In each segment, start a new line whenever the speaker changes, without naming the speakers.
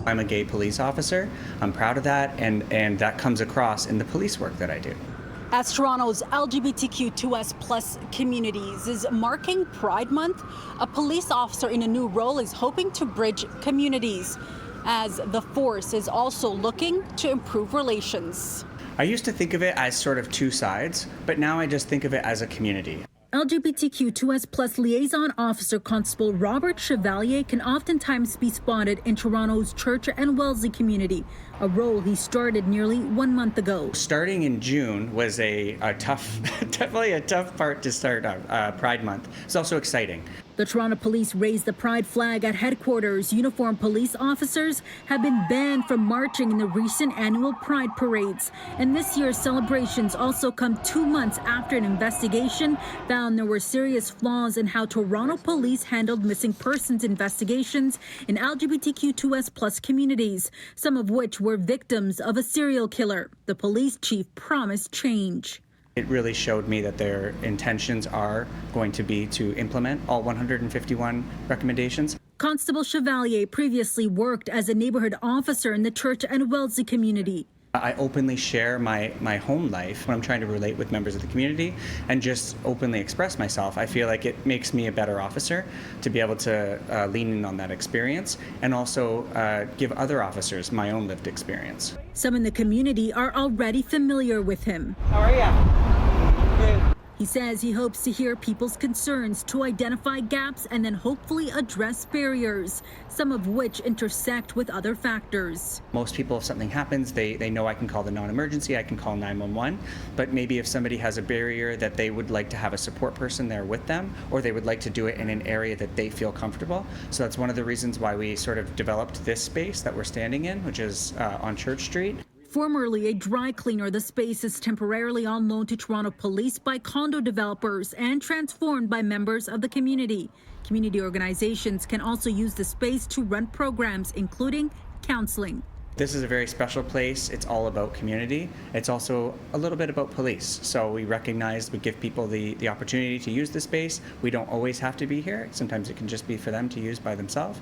I'm a gay police officer. I'm proud of that, and that comes across in the police work that I do.
As Toronto's LGBTQ2S+ communities is marking Pride Month, a police officer in a new role is hoping to bridge communities, as the force is also looking to improve relations.
I used to think of it as sort of two sides, but now I just think of it as a community.
LGBTQ2S+ liaison officer Constable Robert Chevalier can oftentimes be spotted in Toronto's Church and Wellesley community, a role he started nearly 1 month ago.
Starting in June was a tough, definitely a tough part to start Pride Month. It's also exciting.
The Toronto Police raised the pride flag at headquarters. Uniformed police officers have been banned from marching in the recent annual Pride parades. And this year's celebrations also come 2 months after an investigation found there were serious flaws in how Toronto Police handled missing persons investigations in LGBTQ2S+ communities, some of which were victims of a serial killer. The police chief promised change.
It really showed me that their intentions are going to be to implement all 151 recommendations.
Constable Chevalier previously worked as a neighborhood officer in the Church and Wellesley community.
I openly share my home life when I'm trying to relate with members of the community and just openly express myself. I feel like it makes me a better officer to be able to lean in on that experience and also give other officers my own lived experience.
Some in the community are already familiar with him.
How are you? Good.
He says he hopes to hear people's concerns to identify gaps and then hopefully address barriers, some of which intersect with other factors.
Most people, if something happens, they know I can call the non-emergency, I can call 911, but maybe if somebody has a barrier that they would like to have a support person there with them, or they would like to do it in an area that they feel comfortable. So that's one of the reasons why we sort of developed this space that we're standing in, which is on Church Street.
Formerly a dry cleaner, the space is temporarily on loan to Toronto Police by condo developers and transformed by members of the community. Community organizations can also use the space to run programs, including counseling.
This is a very special place. It's all about community. It's also a little bit about police. So we recognize, we give people the opportunity to use the space. We don't always have to be here. Sometimes it can just be for them to use by themselves.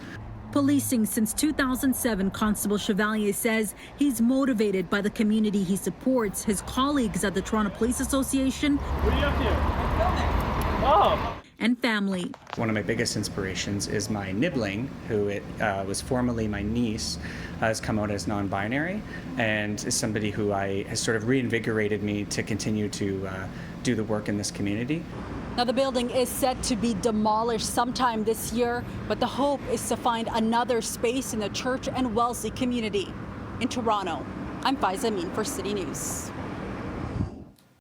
Policing since 2007, Constable Chevalier says he's motivated by the community he supports, his colleagues at the Toronto Police Association,
What are you up to? Oh.
and family.
One of my biggest inspirations is my nibbling, who was formerly my niece, has come out as non-binary, and is somebody who has sort of reinvigorated me to continue to do the work in this community.
Now, the building is set to be demolished sometime this year, but the hope is to find another space in the Church and Wellesley community. In Toronto, I'm Faiza, Amin for City News.